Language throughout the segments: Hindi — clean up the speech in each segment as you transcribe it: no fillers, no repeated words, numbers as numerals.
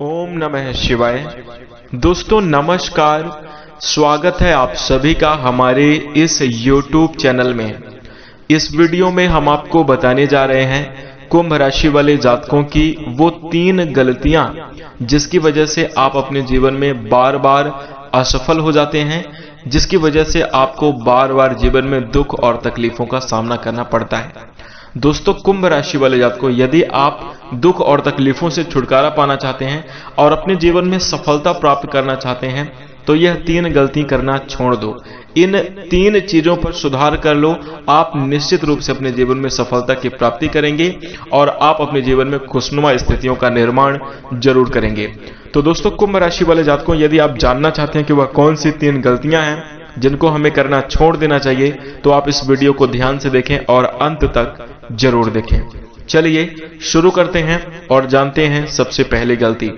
ओम नमः शिवाय। दोस्तों नमस्कार, स्वागत है आप सभी का हमारे इस YouTube चैनल में। इस वीडियो में हम आपको बताने जा रहे हैं कुंभ राशि वाले जातकों की वो 3 गलतियां जिसकी वजह से आप अपने जीवन में बार बार असफल हो जाते हैं, जिसकी वजह से आपको बार बार जीवन में दुख और तकलीफों का सामना करना पड़ता है। दोस्तों कुंभ राशि वाले जातकों, यदि आप दुख और तकलीफों से छुटकारा पाना चाहते हैं और अपने जीवन में सफलता प्राप्त करना चाहते हैं तो यह 3 गलती करना छोड़ दो। इन 3 चीजों पर सुधार कर लो, आप निश्चित रूप से अपने जीवन में सफलता की प्राप्ति करेंगे और आप अपने जीवन में खुशनुमा स्थितियों का निर्माण जरूर करेंगे। तो दोस्तों कुंभ राशि वाले जातकों, यदि आप जानना चाहते हैं कि वह कौन सी 3 गलतियां हैं जिनको हमें करना छोड़ देना चाहिए, तो आप इस वीडियो को ध्यान से देखें और अंत तक जरूर देखें। चलिए शुरू करते हैं और जानते हैं सबसे पहली गलती।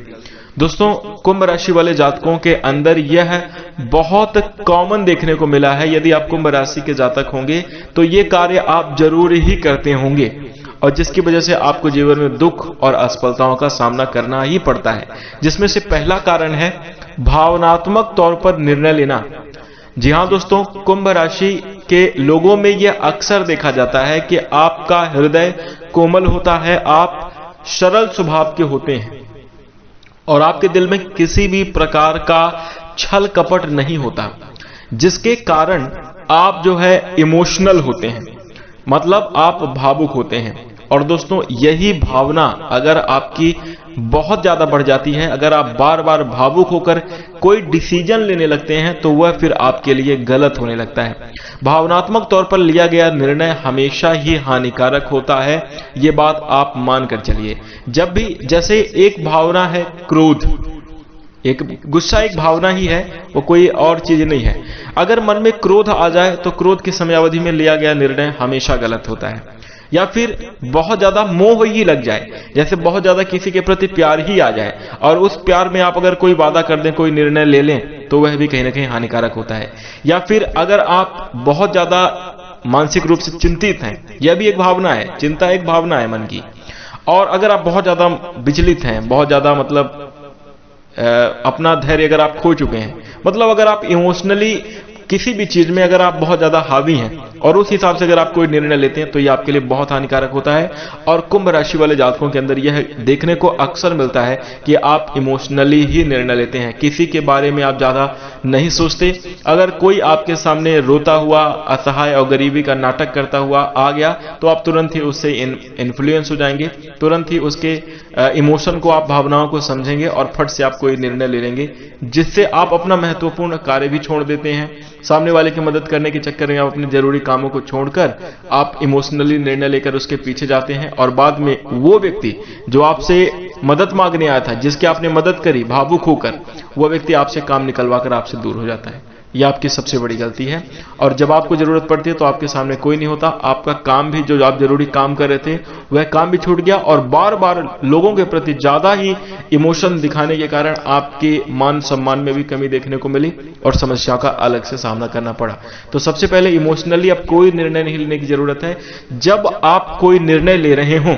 दोस्तों कुंभ राशि वाले जातकों के अंदर यह बहुत कॉमन देखने को मिला है। यदि आप कुंभ राशि के जातक होंगे तो ये कार्य आप जरूर ही करते होंगे और जिसकी वजह से आपको जीवन में दुख और असफलताओं का सामना करना ही पड़ता है, जिसमें से पहला कारण है भावनात्मक तौर पर निर्णय लेना। जी हाँ दोस्तों, कुंभ राशि के लोगों में यह अक्सर देखा जाता है कि आपका हृदय कोमल होता है, आप सरल स्वभाव के होते हैं और आपके दिल में किसी भी प्रकार का छल कपट नहीं होता, जिसके कारण आप जो है इमोशनल होते हैं, मतलब आप भावुक होते हैं। और दोस्तों यही भावना अगर आपकी बहुत ज्यादा बढ़ जाती है, अगर आप बार बार भावुक होकर कोई डिसीजन लेने लगते हैं तो वह फिर आपके लिए गलत होने लगता है। भावनात्मक तौर पर लिया गया निर्णय हमेशा ही हानिकारक होता है, ये बात आप मानकर चलिए। जब भी जैसे एक भावना है क्रोध, एक गुस्सा एक भावना ही है, वो कोई और चीज नहीं है। अगर मन में क्रोध आ जाए तो क्रोध की समयावधि में लिया गया निर्णय हमेशा गलत होता है। या फिर बहुत ज्यादा मोह ही लग जाए, जैसे बहुत ज्यादा किसी के प्रति प्यार ही आ जाए और उस प्यार में आप अगर कोई वादा कर दें, कोई निर्णय ले लें, तो वह भी कहीं ना कहीं हानिकारक होता है। या फिर अगर आप बहुत ज्यादा मानसिक रूप से चिंतित हैं, यह भी एक भावना है, चिंता एक भावना है मन की। और अगर आप बहुत ज्यादा विचलित हैं, बहुत ज्यादा मतलब अपना धैर्य अगर आप खो चुके हैं, मतलब अगर आप इमोशनली किसी भी चीज में अगर आप बहुत ज्यादा हावी हैं और उस हिसाब से अगर आप कोई निर्णय लेते हैं तो ये आपके लिए बहुत हानिकारक होता है। और कुंभ राशि वाले जातकों के अंदर यह देखने को अक्सर मिलता है कि आप इमोशनली ही निर्णय लेते हैं, किसी के बारे में आप ज्यादा नहीं सोचते। अगर कोई आपके सामने रोता हुआ, असहाय और गरीबी का नाटक करता हुआ आ गया तो आप तुरंत ही उससे इन्फ्लुएंस हो जाएंगे, तुरंत ही उसके इमोशन को, आप भावनाओं को समझेंगे और फट से आप कोई निर्णय ले लेंगे, जिससे आप अपना महत्वपूर्ण कार्य भी छोड़ देते हैं। सामने वाले की मदद करने के चक्कर में आप अपने जरूरी कामों को छोड़कर आप इमोशनली निर्णय लेकर उसके पीछे जाते हैं और बाद में वो व्यक्ति जो आपसे मदद मांगने आया था, जिसकी आपने मदद करी भावुक होकर, वो व्यक्ति आपसे काम निकलवाकर आपसे दूर हो जाता है। यह आपकी सबसे बड़ी गलती है। और जब आपको जरूरत पड़ती है तो आपके सामने कोई नहीं होता, आपका काम भी, जो आप जरूरी काम कर रहे थे वह काम भी छूट गया और बार बार लोगों के प्रति ज्यादा ही इमोशन दिखाने के कारण आपके मान सम्मान में भी कमी देखने को मिली और समस्या का अलग से सामना करना पड़ा। तो सबसे पहले इमोशनली अब कोई निर्णय नहीं लेने की जरूरत है। जब आप कोई निर्णय ले रहे हों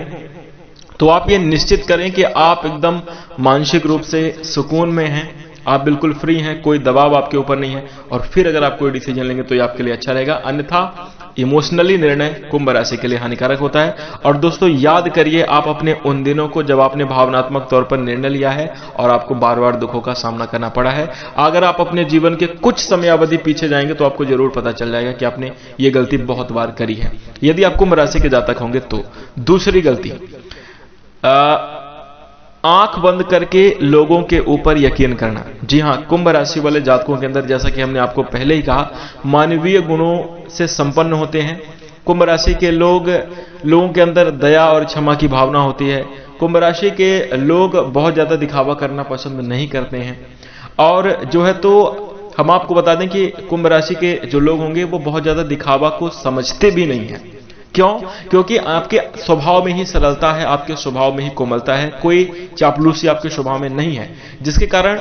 तो आप ये निश्चित करें कि आप एकदम मानसिक रूप से सुकून में हैं, आप बिल्कुल फ्री हैं, कोई दबाव आपके ऊपर नहीं है, और फिर अगर आप कोई डिसीजन लेंगे तो ये आपके लिए अच्छा रहेगा। अन्यथा इमोशनली निर्णय कुंभ राशि के लिए हानिकारक होता है। और दोस्तों याद करिए आप अपने उन दिनों को जब आपने भावनात्मक तौर पर निर्णय लिया है और आपको बार बार दुखों का सामना करना पड़ा है। अगर आप अपने जीवन के कुछ समयावधि पीछे जाएंगे तो आपको जरूर पता चल जाएगा कि आपने ये गलती बहुत बार करी है, यदि आप कुंभ राशि के जातक होंगे तो। दूसरी गलती, आंख बंद करके लोगों के ऊपर यकीन करना। जी हाँ, कुंभ राशि वाले जातकों के अंदर, जैसा कि हमने आपको पहले ही कहा, मानवीय गुणों से संपन्न होते हैं। कुंभ राशि के लोगों के अंदर दया और क्षमा की भावना होती है। कुंभ राशि के लोग बहुत ज्यादा दिखावा करना पसंद नहीं करते हैं और जो है तो हम आपको बता दें कि कुंभ राशि के जो लोग होंगे वो बहुत ज्यादा दिखावा को समझते भी नहीं है। क्यों? क्योंकि आपके स्वभाव में ही सरलता है, आपके स्वभाव में ही कोमलता है, कोई चापलूसी आपके स्वभाव में नहीं है, जिसके कारण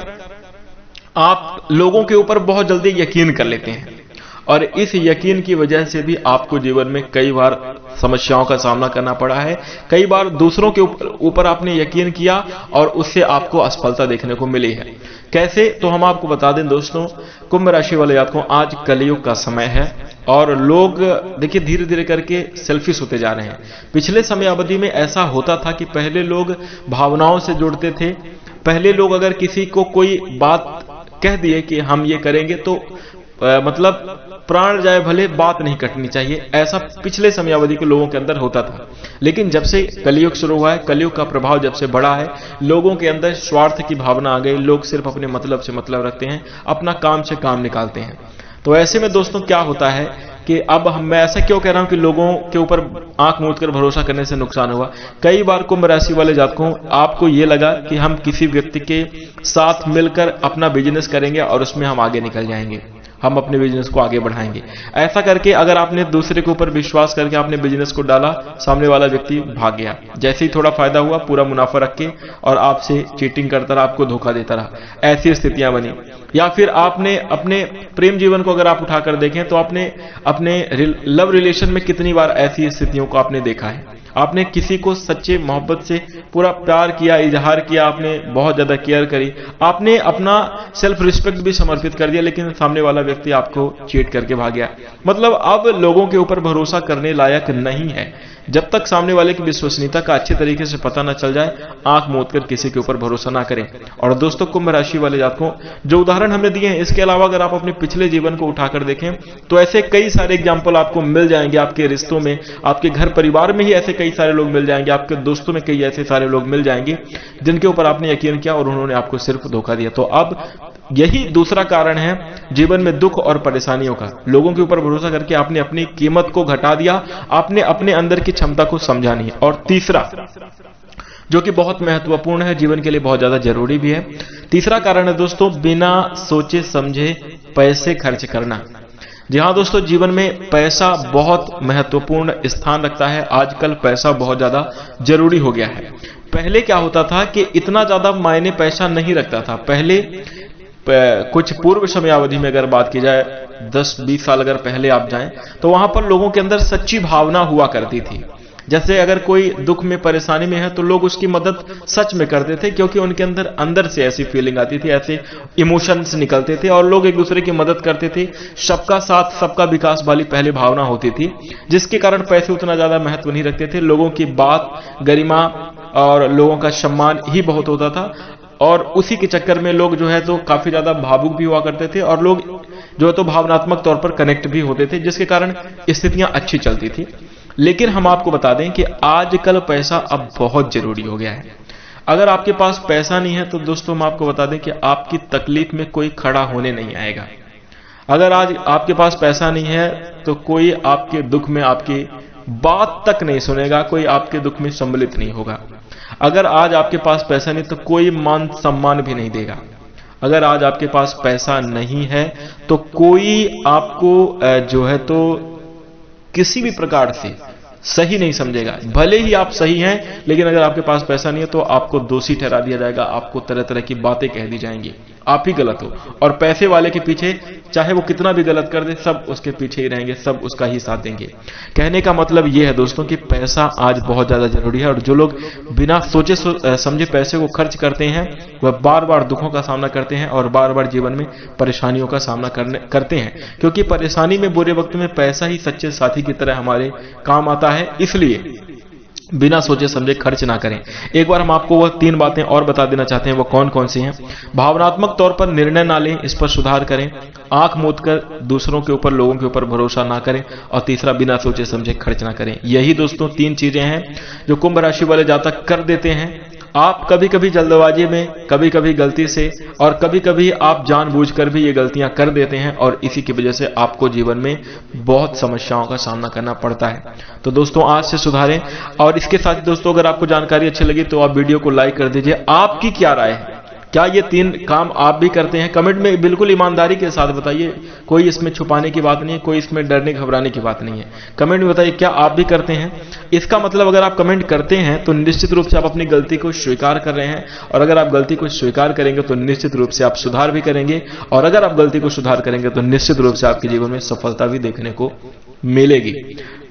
आप लोगों के ऊपर बहुत जल्दी यकीन कर लेते हैं और इस यकीन की वजह से भी आपको जीवन में कई बार समस्याओं का सामना करना पड़ा है। कई बार दूसरों के ऊपर आपने यकीन किया और उससे आपको असफलता देखने को मिली है। कैसे? तो हम आपको बता दें दोस्तों, कुंभ राशि वाले जातकों, आज कलयुग का समय है और लोग देखिए धीरे धीरे करके सेल्फिश होते जा रहे हैं। पिछले समय अवधि में ऐसा होता था कि पहले लोग भावनाओं से जुड़ते थे। पहले लोग अगर किसी को कोई बात कह दिए कि हम ये करेंगे तो मतलब प्राण जाए भले बात नहीं कटनी चाहिए, ऐसा पिछले समय अवधि के लोगों के अंदर होता था। लेकिन जब से कलयुग शुरू हुआ है, कलयुग का प्रभाव जब से बढ़ा है, लोगों के अंदर स्वार्थ की भावना आ गई। लोग सिर्फ अपने मतलब से मतलब रखते हैं, अपना काम से काम निकालते हैं। तो ऐसे में दोस्तों क्या होता है कि अब मैं ऐसा क्यों कह रहा हूं कि लोगों के ऊपर आंख मूंद कर भरोसा करने से नुकसान हुआ। कई बार कुंभ राशि वाले जातकों, आपको ये लगा कि हम किसी व्यक्ति के साथ मिलकर अपना बिजनेस करेंगे और उसमें हम आगे निकल जाएंगे, हम अपने बिजनेस को आगे बढ़ाएंगे। ऐसा करके अगर आपने दूसरे के ऊपर विश्वास करके आपने बिजनेस को डाला, सामने वाला व्यक्ति भाग गया। जैसे ही थोड़ा फायदा हुआ, पूरा मुनाफा रख के और आपसे चीटिंग करता रहा, आपको धोखा देता रहा। ऐसी स्थितियां बनी। या फिर आपने अपने प्रेम जीवन को अगर आप उठाकर देखें तो आपने अपने लव रिलेशन में कितनी बार ऐसी स्थितियों को आपने देखा है। आपने किसी को सच्चे मोहब्बत से पूरा प्यार किया, इजहार किया, आपने बहुत ज्यादा केयर करी, आपने अपना सेल्फ रिस्पेक्ट भी समर्पित कर दिया, लेकिन सामने वाला व्यक्ति आपको चीट करके भाग गया। मतलब अब लोगों के ऊपर भरोसा करने लायक नहीं है। जब तक सामने वाले की विश्वसनीयता का अच्छे तरीके से पता न चल जाए, आंख मूंद कर किसी के ऊपर भरोसा ना करें। और दोस्तों, कुंभ राशि वाले जातकों, जो उदाहरण हमने दिए हैं, इसके अलावा अगर आप अपने पिछले जीवन को उठाकर देखें तो ऐसे कई सारे एग्जाम्पल आपको मिल जाएंगे। आपके रिश्तों में, आपके घर परिवार में ही ऐसे कई सारे लोग मिल जाएंगे, आपके दोस्तों में कई ऐसे सारे लोग मिल जाएंगे जिनके ऊपर आपने यकीन किया और उन्होंने आपको सिर्फ धोखा दिया। तो अब यही दूसरा कारण है जीवन में दुख और परेशानियों का। लोगों के ऊपर भरोसा करके आपने अपनी कीमत को घटा दिया, आपने अपने अंदर की क्षमता को समझा नहीं। और तीसरा, जो कि बहुत महत्वपूर्ण है, जीवन के लिए बहुत ज्यादा जरूरी भी है, तीसरा कारण है दोस्तों, बिना सोचे समझे पैसे खर्च करना। जी हाँ दोस्तों, जीवन में पैसा बहुत महत्वपूर्ण स्थान रखता है। आजकल पैसा बहुत ज्यादा जरूरी हो गया है। पहले क्या होता था कि इतना ज्यादा मायने पैसा नहीं रखता था। पहले कुछ पूर्व समय अवधि में अगर बात की जाए, 10-20 साल अगर पहले आप जाएं, तो वहां पर लोगों के अंदर सच्ची भावना हुआ करती थी। जैसे अगर कोई दुख में, परेशानी में है तो लोग उसकी मदद सच में करते थे, क्योंकि उनके अंदर से ऐसी फीलिंग आती थी, ऐसे इमोशंस निकलते थे और लोग एक दूसरे की मदद करते थे। सबका साथ सबका विकास वाली पहले भावना होती थी, जिसके कारण पैसे उतना ज्यादा महत्व नहीं रखते थे। लोगों की बात, गरिमा और लोगों का सम्मान ही बहुत होता था। और उसी के चक्कर में लोग जो है तो काफी ज्यादा भावुक भी हुआ करते थे और लोग जो है तो भावनात्मक तौर पर कनेक्ट भी होते थे, जिसके कारण स्थितियां अच्छी चलती थी। लेकिन हम आपको बता दें कि आजकल पैसा अब बहुत जरूरी हो गया है। अगर आपके पास पैसा नहीं है तो दोस्तों हम आपको बता दें कि आपकी तकलीफ में कोई खड़ा होने नहीं आएगा। अगर आज आपके पास पैसा नहीं है तो कोई आपके दुख में आपकी बात तक नहीं सुनेगा, कोई आपके दुख में सम्मिलित नहीं होगा। अगर आज आपके पास पैसा नहीं तो कोई मान सम्मान भी नहीं देगा। अगर आज आपके पास पैसा नहीं है तो कोई आपको जो है तो किसी भी प्रकार से सही नहीं समझेगा। भले ही आप सही हैं, लेकिन अगर आपके पास पैसा नहीं है तो आपको दोषी ठहरा दिया जाएगा, आपको तरह तरह की बातें कह दी जाएंगी, आप ही गलत हो। और पैसे वाले के पीछे चाहे वो कितना भी गलत कर दे, सब उसके पीछे ही रहेंगे, सब उसका ही साथ देंगे। कहने का मतलब ये है दोस्तों कि पैसा आज बहुत ज्यादा जरूरी है। और जो लोग बिना सोचे समझे पैसे को खर्च करते हैं, वह बार बार दुखों का सामना करते हैं और बार बार जीवन में परेशानियों का सामना करते हैं। क्योंकि परेशानी में, बुरे वक्त में पैसा ही सच्चे साथी की तरह हमारे काम आता है। इसलिए बिना सोचे समझे खर्च ना करें। एक बार हम आपको वह 3 बातें और बता देना चाहते हैं, वो कौन कौन सी हैं। भावनात्मक तौर पर निर्णय ना लें, इस पर सुधार करें। आंख मूंद कर दूसरों के ऊपर, लोगों के ऊपर भरोसा ना करें। और तीसरा, बिना सोचे समझे खर्च ना करें। यही दोस्तों 3 चीजें हैं जो कुंभ राशि वाले जातक कर देते हैं। आप कभी कभी जल्दबाजी में, कभी कभी गलती से और कभी कभी आप जानबूझकर भी ये गलतियां कर देते हैं और इसी की वजह से आपको जीवन में बहुत समस्याओं का सामना करना पड़ता है। तो दोस्तों आज से सुधारें। और इसके साथ दोस्तों, अगर आपको जानकारी अच्छी लगी तो आप वीडियो को लाइक कर दीजिए। आपकी क्या राय है? क्या ये 3 काम आप भी करते हैं? कमेंट में बिल्कुल ईमानदारी के साथ बताइए, कोई इसमें छुपाने की बात नहीं है, कोई इसमें डरने घबराने की बात नहीं है। कमेंट में बताइए क्या आप भी करते हैं। इसका मतलब अगर आप कमेंट करते हैं तो निश्चित रूप से आप अपनी गलती को स्वीकार कर रहे हैं, और अगर आप गलती को स्वीकार करेंगे तो निश्चित रूप से आप सुधार भी करेंगे, और अगर आप गलती को सुधार करेंगे तो निश्चित रूप से आपके जीवन में सफलता भी देखने को मिलेगी।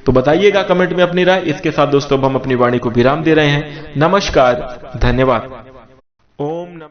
तो बताइएगा कमेंट में अपनी राय। इसके साथ दोस्तों हम अपनी वाणी को विराम दे रहे हैं। नमस्कार, धन्यवाद। ओम नमः